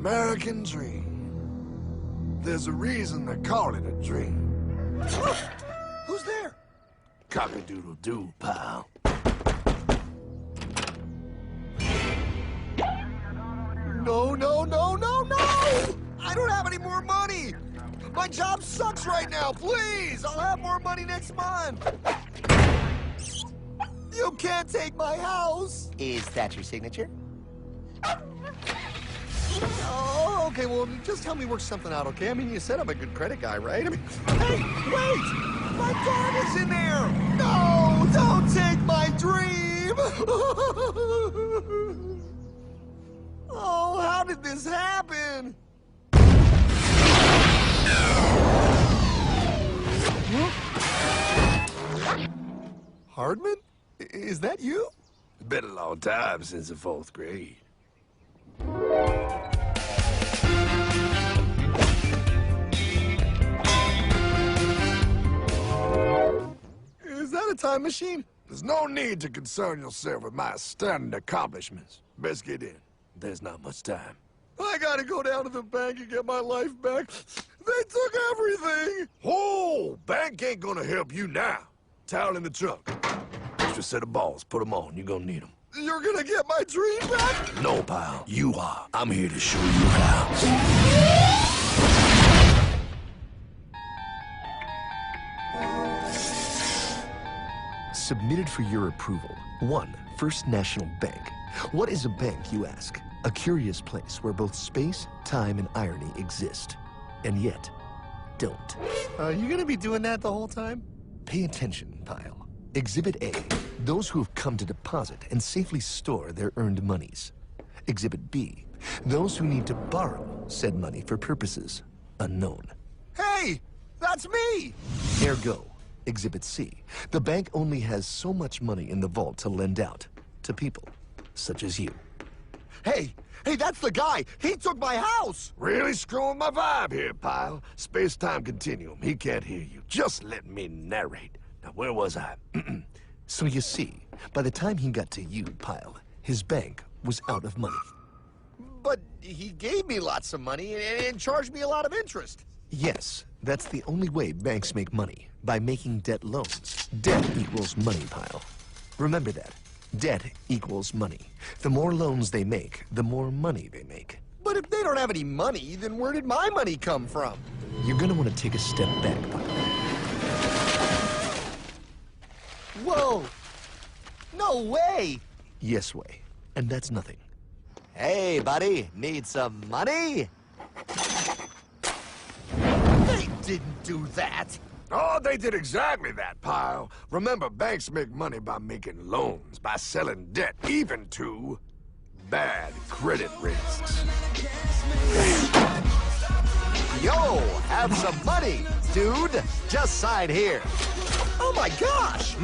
American dream. There's a reason they call it a dream. Who's there? Cock-a-doodle-doo, pal. No, no, no, no, no! I don't have any more money! My job sucks right now, please! I'll have more money next month! You can't take my house! Is that your signature? Oh, okay, well, just help me work something out, okay? I mean, you said I'm a good credit guy, right? I mean, hey, wait! My dog is in there! No, don't take my dream! Oh, how did this happen? Hardman? Is that you? It's been a long time since the 4th grade. Is that a time machine? There's no need to concern yourself with my stunning accomplishments. Best get in. There's not much time. I gotta go down to the bank and get my life back. They took everything! Oh, bank ain't gonna help you now. Towel in the trunk. Extra set of balls. Put them on. You're gonna need them. You're gonna get my dream back? No, pal. You are. I'm here to show you how. Submitted for your approval. 1. First National Bank. What is a bank, you ask? A curious place where both space, time, and irony exist. And yet, don't. You gonna be doing that the whole time? Pay attention, pile. Exhibit A. Those who have come to deposit and safely store their earned monies. Exhibit B. Those who need to borrow said money for purposes unknown. Hey! That's me! Ergo, Exhibit C. The bank only has so much money in the vault to lend out to people such as you. Hey! Hey, that's the guy! He took my house! Really screwing my vibe here, pal. Space-time continuum. He can't hear you. Just let me narrate. Now, where was I? So you see, by the time he got to you, Pile, his bank was out of money. But he gave me lots of money and charged me a lot of interest. Yes, that's the only way banks make money, by making debt loans. Debt equals money, Pile. Remember that. Debt equals money. The more loans they make, the more money they make. But if they don't have any money, then where did my money come from? You're gonna want to take a step back, Pile. Whoa! No way! Yes way. And that's nothing. Hey, buddy, need some money? They didn't do that! Oh, they did exactly that, pal. Remember, banks make money by making loans, by selling debt, even to bad credit risks. Yo, have some money, dude. Just sign here. Oh my gosh!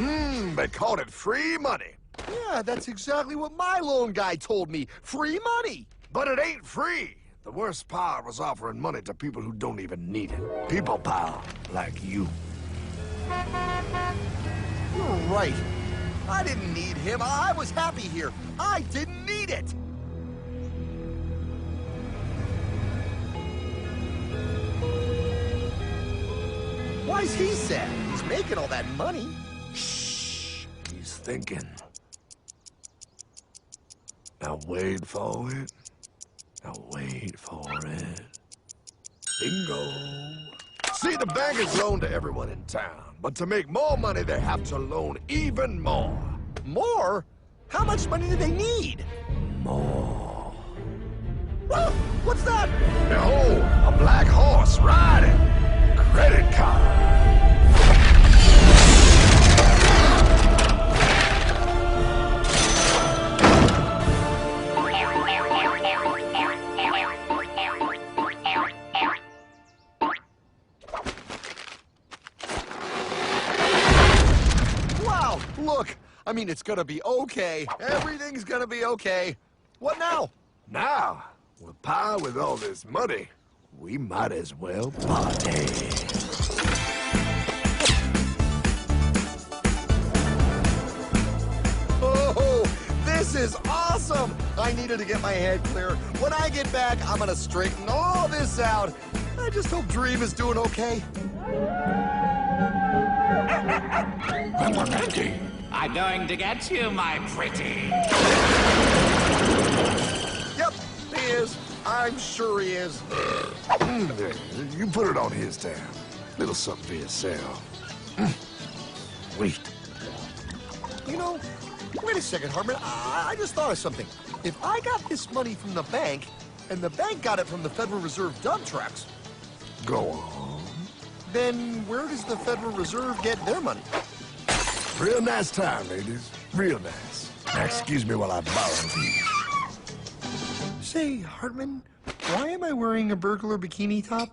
They called it free money. Yeah, that's exactly what my loan guy told me. Free money! But it ain't free. The worst part was offering money to people who don't even need it. People, pal, like you. You're right. I didn't need him. I was happy here. I didn't need it. Why's he sad? He's making all that money. Shh. He's thinking. Now wait for it. Now wait for it. Bingo. See, the bank is loaned to everyone in town, but to make more money, they have to loan even more. More? How much money do they need? More. Whoa, what's that? Behold, a black horse riding. Credit card. Wow, look. I mean, it's gonna be okay. Everything's gonna be okay. What now? Now, with power with all this money, we might as well party. Oh, this is awesome! awesome! I needed to get my head clear. When I get back, I'm gonna straighten all this out. I just hope Dream is doing okay. I'm going to get you, my pretty. Yep, he is. I'm sure he is. You put it on his tab. Little something for yourself. Wait. You know, wait a second, Hartman. I just thought of something. If I got this money from the bank, and the bank got it from the Federal Reserve dump trucks, Go on. then where does the Federal Reserve get their money? Real nice time, ladies. Real nice. Now, excuse me while I borrow these. Say, Hartman, why am I wearing a burglar bikini top?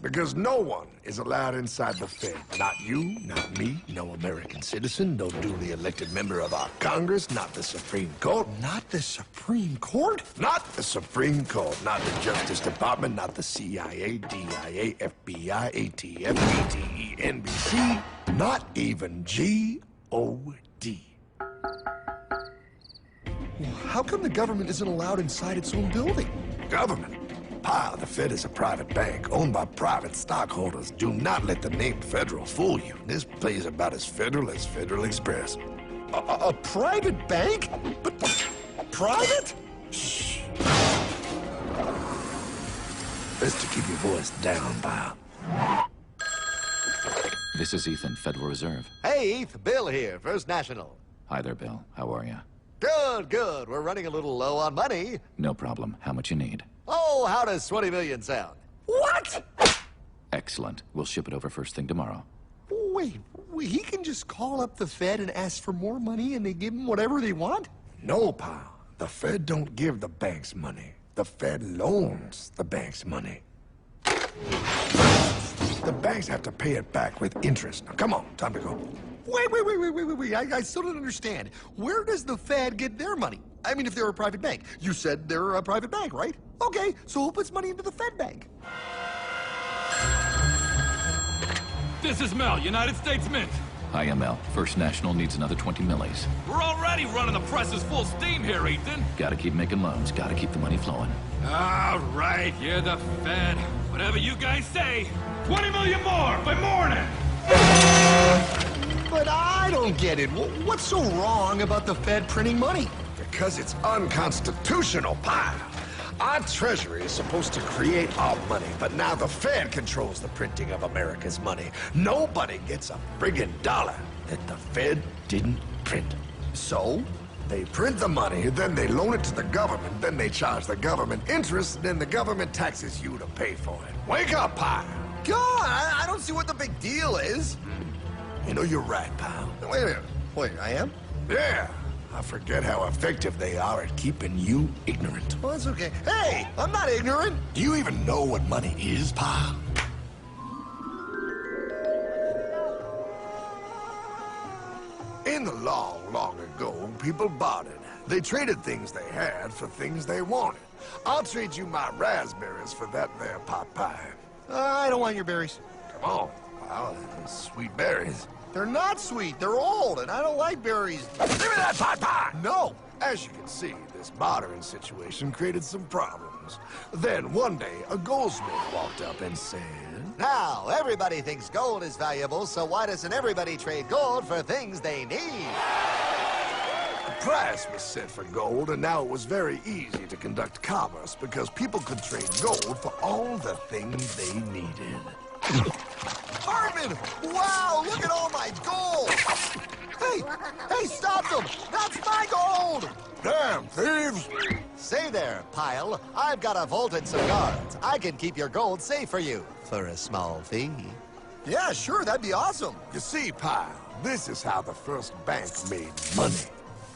Because no one is allowed inside the Fed. Not you, not me, no American citizen, no duly elected member of our Congress, not the Supreme Court. Not the Supreme Court? Not the Supreme Court, not the Justice Department, not the CIA, DIA, FBI, ATF, ETE, NBC, not even G.O.D. How come the government isn't allowed inside its own building? Government? Pile, the Fed is a private bank owned by private stockholders. Do not let the name Federal fool you. This place is about as federal as Federal Express. A private bank? But private? Shh. Best to keep your voice down, pal. This is Ethan, Federal Reserve. Hey, Eth, Bill here, First National. Hi there, Bill. How are you? Good, good. We're running a little low on money. No problem. How much you need? Oh, how does 20 million sound? What? Excellent. We'll ship it over first thing tomorrow. Wait, he can just call up the Fed and ask for more money and they give him whatever they want? No, pal. The Fed don't give the banks money. The Fed loans the banks money. The banks have to pay it back with interest. Now, come on, time to go. Wait. I still don't understand. Where does the Fed get their money? I mean, if they're a private bank. You said they're a private bank, right? Okay, so who puts money into the Fed bank? This is Mel, United States Mint. Hi, ML. First National needs another 20 millis. We're already running the presses full steam here, Ethan. Gotta keep making loans. Gotta keep the money flowing. All right, you're the Fed. Whatever you guys say. 20 million more by morning. But I don't get it. What's so wrong about the Fed printing money? Because it's unconstitutional, pal. Our Treasury is supposed to create our money, but now the Fed controls the printing of America's money. Nobody gets a friggin' dollar that the Fed didn't print. So? They print the money, then they loan it to the government, then they charge the government interest, then the government taxes you to pay for it. Wake up, pal! God, I don't see what the big deal is. You know, you're right, pal. Wait a minute. Wait, I am? Yeah, I forget how effective they are at keeping you ignorant. Well, that's okay. Hey, I'm not ignorant. Do you even know what money is, pal? In the long, long ago, people bartered. They traded things they had for things they wanted. I'll trade you my raspberries for that there pot pie. I don't want your berries. Come on, pal. Sweet berries. They're not sweet. They're old, and I don't like berries. Give me that pot pie! No. As you can see, this bartering situation created some problems. Then one day, a goldsmith walked up and said, Now, everybody thinks gold is valuable, so why doesn't everybody trade gold for things they need? a price was set for gold, and now it was very easy to conduct commerce because people could trade gold for all the things they needed. Hartman! Wow, look at all my gold! Hey, stop them! That's my gold! Damn thieves! Say there, Pile. I've got a vault and some guards. I can keep your gold safe for you for a small fee. Yeah, sure, that'd be awesome. You see, Pile, this is how the first bank made money.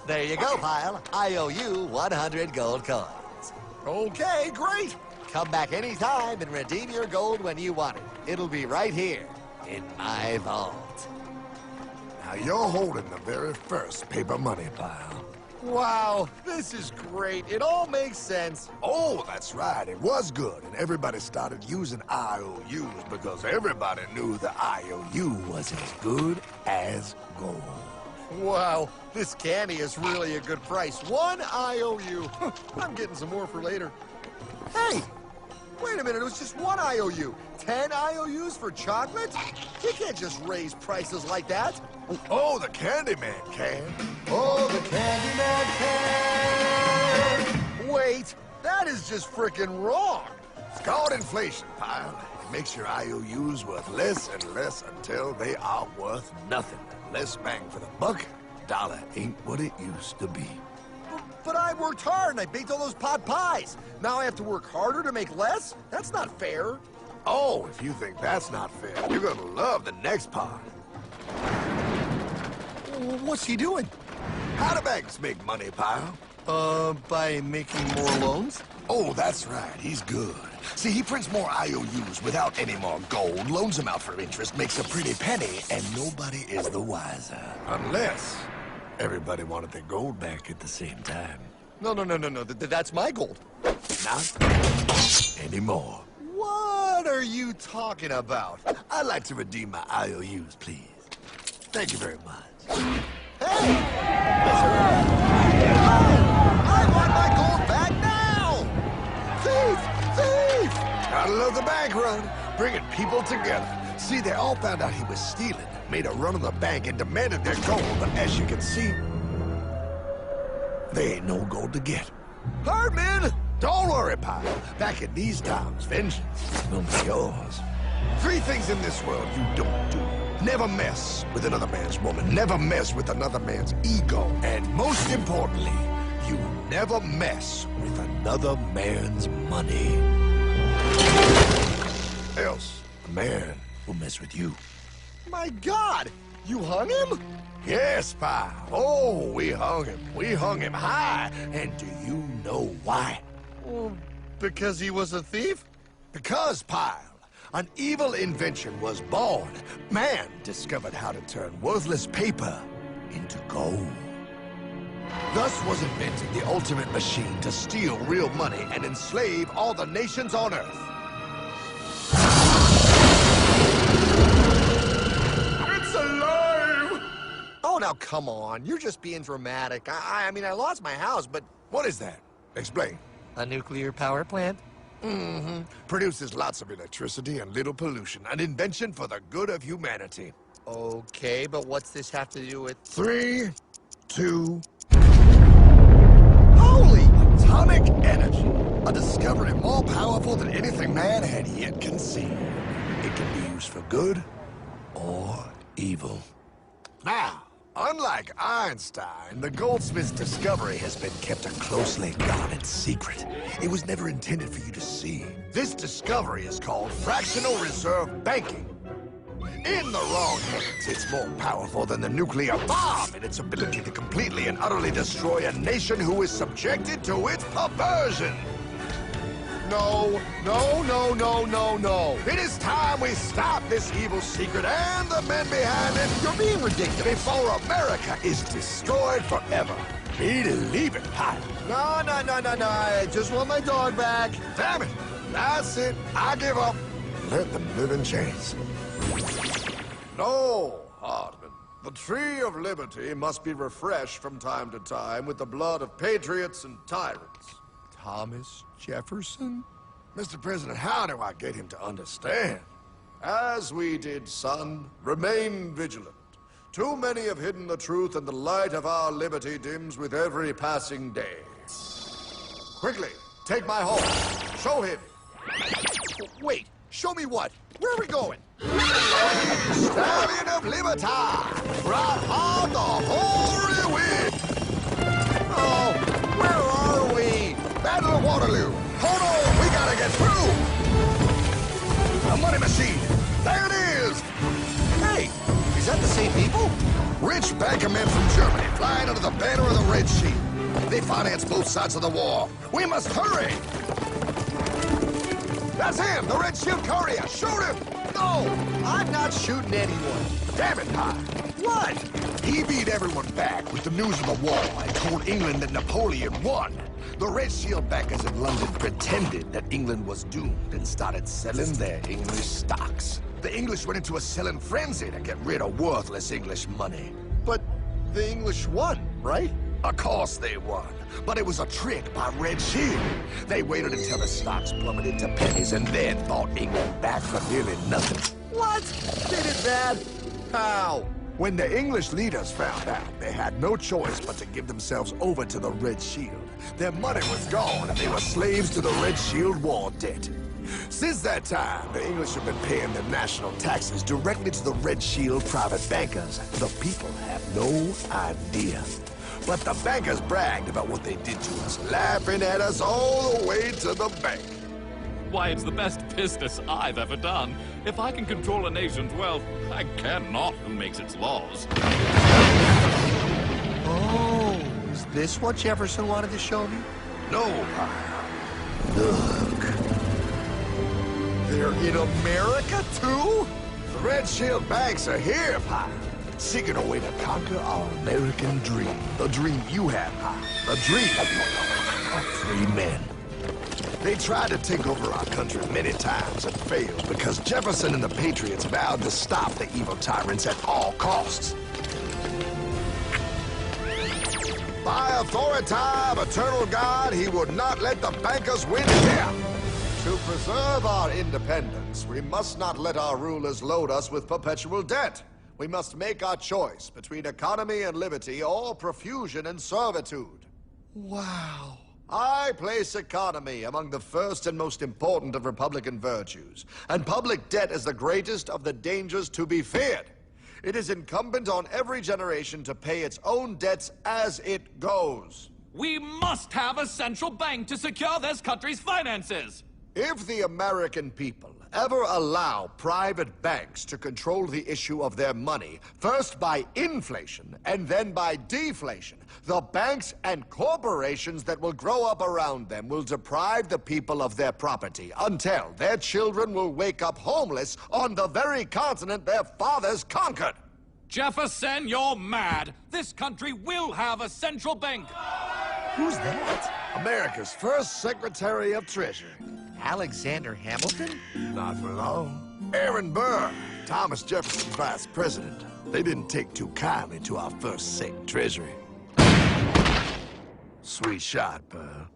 There you go, Pile. I owe you 100 gold coins. Okay, great. Come back anytime and redeem your gold when you want it. It'll be right here in my vault. Now you're holding the very first paper money, Pile. Wow, this is great. It all makes sense. Oh, that's right. It was good, and everybody started using IOUs because everybody knew the IOU was as good as gold. Wow, this candy is really a good price. 1 IOU. I'm getting some more for later. Hey, wait a minute, it was just 1 IOU. 10 IOUs for chocolate? You can't just raise prices like that. Oh, the Candyman can. Oh, the Candyman can! Wait, that is just frickin' wrong. It's called inflation, pal. It makes your IOUs worth less and less until they are worth nothing. Less bang for the buck. Dollar ain't what it used to be. But I worked hard and I baked all those pot pies. Now I have to work harder to make less? That's not fair. Oh, if you think that's not fair, you're gonna love the next part. What's he doing? How do banks make money, pal? By making more loans? Oh, that's right. He's good. See, he prints more IOUs without any more gold, loans them out for interest, makes a pretty penny, and nobody is the wiser. Unless everybody wanted their gold back at the same time. No. That's my gold. Not anymore. What are you talking about? I'd like to redeem my IOUs, please. Thank you very much. Hey! I want my gold back now! Thief! Gotta love the bank run, bringing people together. See, they all found out he was stealing, made a run on the bank, and demanded their gold. But as you can see, there ain't no gold to get. Hardman! Don't worry, pal. Back in these times, vengeance will be yours. 3 things in this world you don't do. Never mess with another man's woman. Never mess with another man's ego. And most importantly, you never mess with another man's money. Else, the man will mess with you. My God! You hung him? Yes, pal. Oh, we hung him. We hung him high. And do you know why? Well, because he was a thief? Because, pal, an evil invention was born. Man discovered how to turn worthless paper into gold. Thus was invented the ultimate machine to steal real money and enslave all the nations on Earth. It's alive! Oh, now come on. You're just being dramatic. I mean, I lost my house, but... What is that? Explain. A nuclear power plant? Mm-hmm. Produces lots of electricity and little pollution. An invention for the good of humanity. Okay, but what's this have to do with... 3, 2... Holy! Atomic energy. A discovery more powerful than anything man had yet conceived. It can be used for good or evil. Now, unlike Einstein, the goldsmith's discovery has been kept a closely guarded secret. It was never intended for you to see. This discovery is called fractional reserve banking. In the wrong hands, it's more powerful than the nuclear bomb in its ability to completely and utterly destroy a nation who is subjected to its perversion. No. It is time we stop this evil secret and the men behind it. You're being ridiculous. Before America is destroyed forever. Believe it, pal. No. I just want my dog back. Damn it. That's it. I give up. Let them live in chains. No, Hardman. The tree of liberty must be refreshed from time to time with the blood of patriots and tyrants. Thomas Jefferson? Mr. President, how do I get him to understand? As we did, son, remain vigilant. Too many have hidden the truth, and the light of our liberty dims with every passing day. Quickly, take my horse. Show him. Wait, show me what? Where are we going? Stallion of Liberty! Brought on the hoary wind! Oh, where are we? Battle of Waterloo! Hold on, we gotta get through! A money machine! There it is! Hey, is that the same people? Rich bankermen from Germany flying under the banner of the Red Sheet. They finance both sides of the war. We must hurry! That's him, the Red Shield courier! Shoot him! No, I'm not shooting anyone. Damn it, Pye! What? He beat everyone back with the news of the war and told England that Napoleon won. The Red Shield backers in London pretended that England was doomed and started selling their English stocks. The English went into a selling frenzy to get rid of worthless English money. But the English won, right? Of course they won. But it was a trick by Red Shield. They waited until the stocks plummeted to pennies and then bought England back for nearly nothing. What? They did bad? How? When the English leaders found out, they had no choice but to give themselves over to the Red Shield. Their money was gone, and they were slaves to the Red Shield war debt. Since that time, the English have been paying their national taxes directly to the Red Shield private bankers. The people have no idea. But the bankers bragged about what they did to us, laughing at us all the way to the bank. Why, it's the best business I've ever done. If I can control a nation's wealth, I cannot who makes its laws. Oh, is this what Jefferson wanted to show me? No, Pyle. Look. They're in America, too? The Red Shield banks are here, Pyle. Seeking a way to conquer our American dream. The dream you have, Pyle. The dream of free men. They tried to take over our country many times and failed because Jefferson and the Patriots vowed to stop the evil tyrants at all costs. By authority of eternal God, he would not let the bankers win here. To preserve our independence, we must not let our rulers load us with perpetual debt. We must make our choice between economy and liberty or profusion and servitude. Wow. I place economy among the first and most important of Republican virtues, and public debt is the greatest of the dangers to be feared. It is incumbent on every generation to pay its own debts as it goes. We must have a central bank to secure this country's finances. If the American people ever allow private banks to control the issue of their money, first by inflation and then by deflation, the banks and corporations that will grow up around them will deprive the people of their property until their children will wake up homeless on the very continent their fathers conquered. Jefferson, you're mad. This country will have a central bank. Who's that? America's first Secretary of Treasury. Alexander Hamilton? Not for long. Aaron Burr, Thomas Jefferson's vice president. They didn't take too kindly to our first Sec Treasury. Sweet shot, Burr.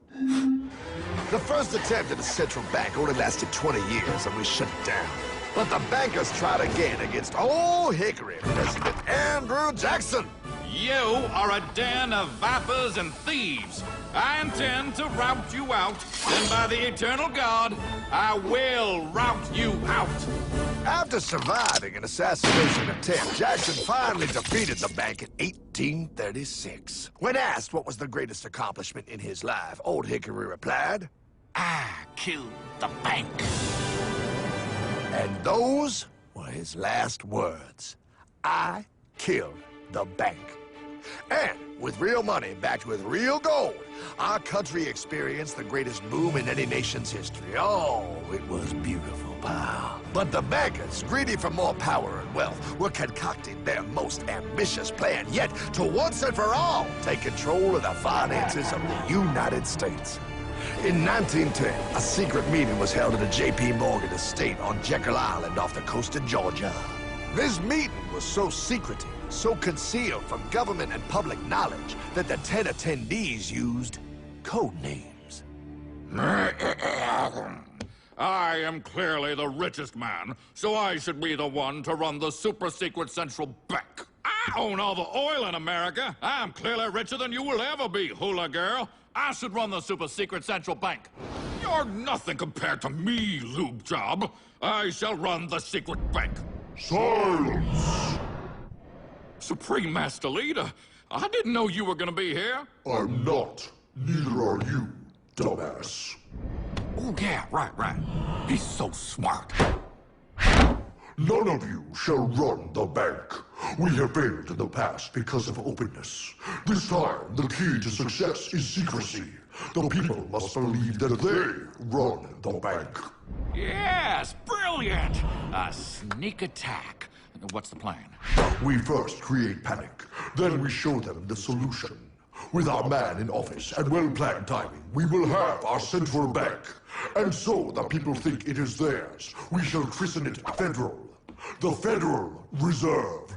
The first attempt at a central bank only lasted 20 years and we shut it down. But the bankers tried again against Old Hickory President Andrew Jackson. You are a den of vipers and thieves. I intend to rout you out, and by the eternal God, I will rout you out. After surviving an assassination attempt, Jackson finally defeated the bank in 1836. When asked what was the greatest accomplishment in his life, Old Hickory replied, I killed the bank. and those were his last words. I killed the bank. And with real money backed with real gold, our country experienced the greatest boom in any nation's history. Oh, it was beautiful, pal. But the bankers, greedy for more power and wealth, were concocting their most ambitious plan yet to once and for all take control of the finances of the United States. In 1910, a secret meeting was held at a J.P. Morgan estate on Jekyll Island off the coast of Georgia. This meeting was so secretive, so concealed from government and public knowledge that the 10 attendees used code names. I am clearly the richest man, so I should be the one to run the super-secret central bank. I own all the oil in America. I'm clearly richer than you will ever be, hula girl. I should run the super-secret central bank. You're nothing compared to me, lube job. I shall run the secret bank. Silence! Supreme Master Leader, I didn't know you were gonna be here. I'm not. Neither are you, dumbass. Oh, yeah, right. He's so smart. None of you shall run the bank. We have failed in the past because of openness. This time, the key to success is secrecy. The people must believe that they run the bank. Yes, brilliant! A sneak attack. What's the plan? We first create panic, then we show them the solution. With our man in office and well-planned timing, we will have our central bank. And so the people think it is theirs. We shall christen it Federal. The Federal Reserve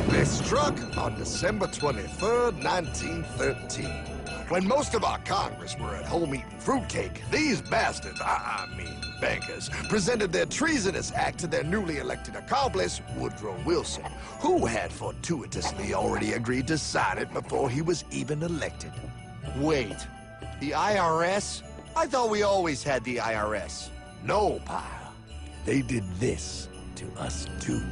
They struck on December 23rd, 1913. When most of our Congress were at home eating fruitcake, these bastards, I mean bankers, presented their treasonous act to their newly elected accomplice, Woodrow Wilson, who had fortuitously already agreed to sign it before he was even elected. Wait, the IRS? I thought we always had the IRS. No, pal. They did this to us too.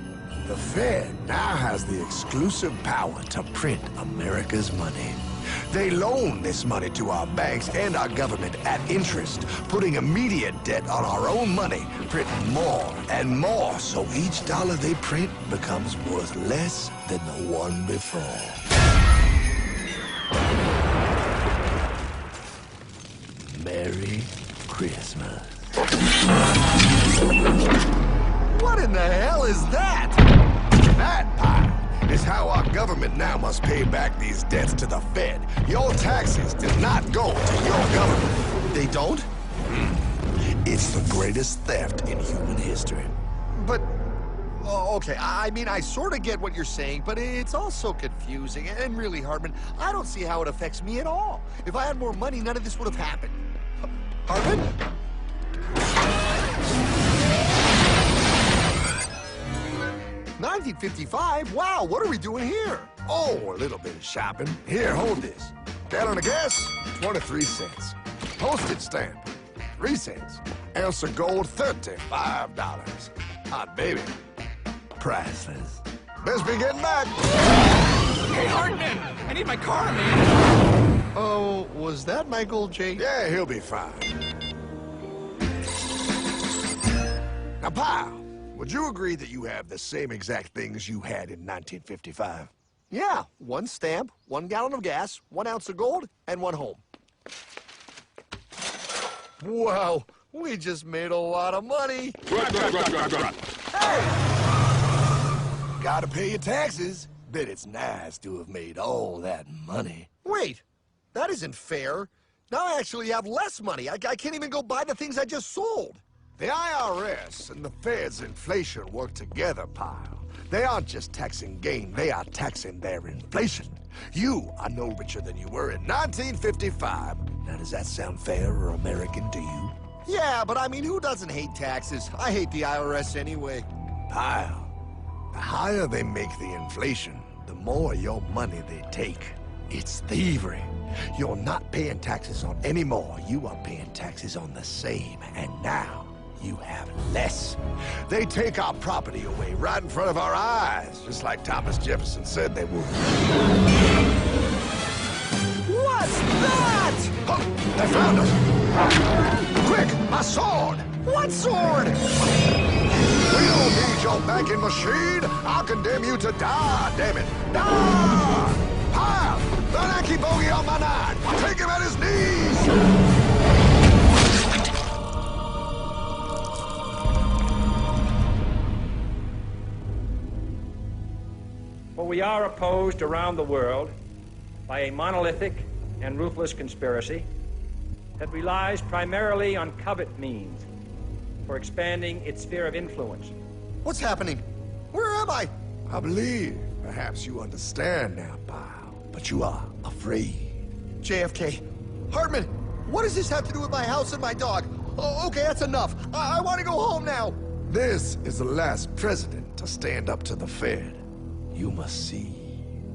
The Fed now has the exclusive power to print America's money. They loan this money to our banks and our government at interest, putting immediate debt on our own money, printing more and more, so each dollar they print becomes worth less than the one before. Merry Christmas. What in the hell is that? That, pal, is how our government now must pay back these debts to the Fed. Your taxes did not go to your government. They don't? It's the greatest theft in human history. But, oh, okay, I mean, I sort of get what you're saying, but it's also confusing. And really, Hartman, I don't see how it affects me at all. If I had more money, none of this would have happened. Hartman? 1955? Wow, what are we doing here? Oh, a little bit of shopping. Here, hold this. Gallon of gas, 23 cents. Postage stamp, 3 cents. Ounce of gold, $35. Hot baby. Priceless. Best be getting back. Hey, Hartman! I need my car, man! Oh, was that Michael J? Yeah, he'll be fine. Now, pal, would you agree that you have the same exact things you had in 1955? Yeah, 1 stamp, 1 gallon of gas, 1 ounce of gold, and 1 home. Wow, we just made a lot of money. Hey! Gotta pay your taxes. Bet it's nice to have made all that money. Wait, that isn't fair. Now I actually have less money. I can't even go buy the things I just sold. The IRS and the Fed's inflation work together, pal. They aren't just taxing gain, they are taxing their inflation. You are no richer than you were in 1955. Now, does that sound fair or American to you? Yeah, but I mean, who doesn't hate taxes? I hate the IRS anyway. Pal, the higher they make the inflation, the more your money they take. It's thievery. You're not paying taxes on any more. You are paying taxes on the same. And now, you have less. They take our property away right in front of our eyes, just like Thomas Jefferson said they would. What's that? Oh, they found us! Quick, my sword! What sword? We don't need your banking machine! I'll condemn you to die, damn it! Die! Pile! The Yankee bogey on my 9! Take him at his knees! For we are opposed around the world by a monolithic and ruthless conspiracy that relies primarily on covert means for expanding its sphere of influence. What's happening? Where am I? I believe perhaps you understand now, pal, but you are afraid. JFK. Hartman, what does this have to do with my house and my dog? Oh, okay, that's enough. I want to go home now. This is the last president to stand up to the Fed. You must see.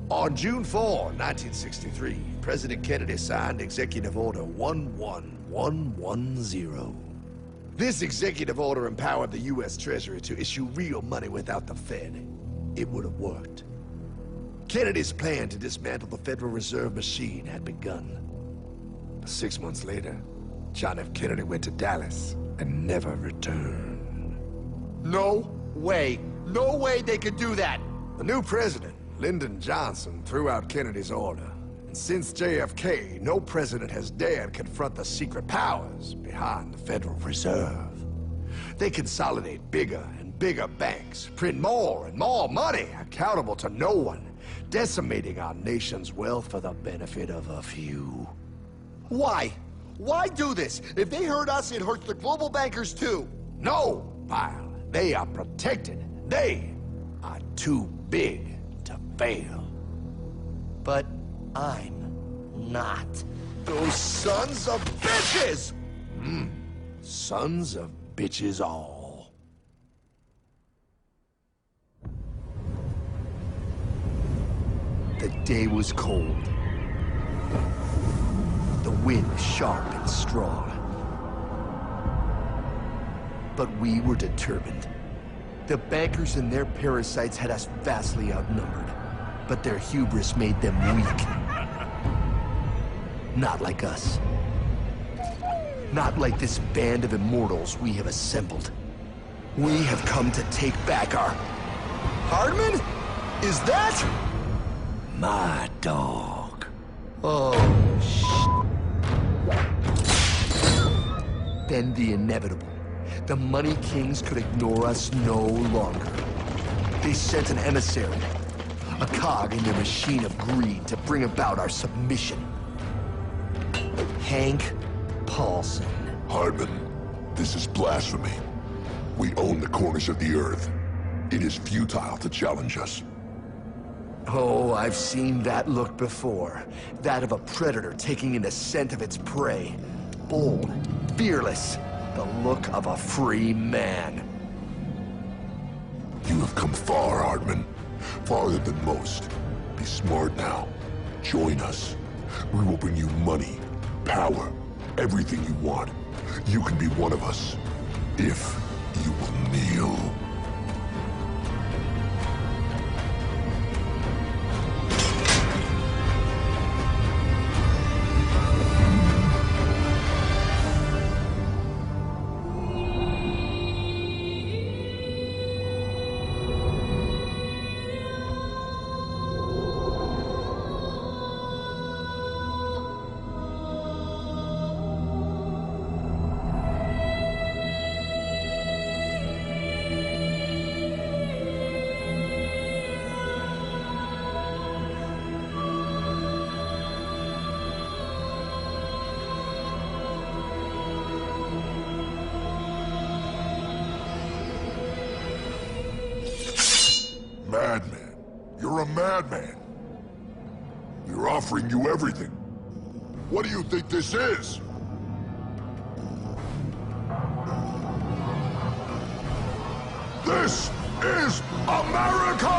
On June 4, 1963, President Kennedy signed Executive Order 11110. This executive order empowered the U.S. Treasury to issue real money without the Fed. It would have worked. Kennedy's plan to dismantle the Federal Reserve machine had begun. But 6 months later, John F. Kennedy went to Dallas and never returned. No way. No way they could do that. The new president, Lyndon Johnson, threw out Kennedy's order. And since JFK, no president has dared confront the secret powers behind the Federal Reserve. They consolidate bigger and bigger banks, print more and more money, accountable to no one, decimating our nation's wealth for the benefit of a few. Why? Why do this? If they hurt us, it hurts the global bankers too. No, pal. They are protected. They are too big to fail. But I'm not. Those sons of bitches! Sons of bitches all. The day was cold. The wind sharp and strong. But we were determined. The bankers and their parasites had us vastly outnumbered, but their hubris made them weak. Not like us. Not like this band of immortals we have assembled. We have come to take back our... Hardman? Is that... My dog. Oh, Then the inevitable. The Money Kings could ignore us no longer. They sent an emissary, a cog in their machine of greed to bring about our submission. Hank Paulson. Hardman, this is blasphemy. We own the corners of the earth. It is futile to challenge us. Oh, I've seen that look before. That of a predator taking in the scent of its prey. Bold, fearless, the look of a free man. You have come far, Hardman. Farther than most. Be smart now. Join us. We will bring you money, power, everything you want. You can be one of us, if you will kneel. Madman. You're a madman. We're offering you everything. What do you think this is? This is America!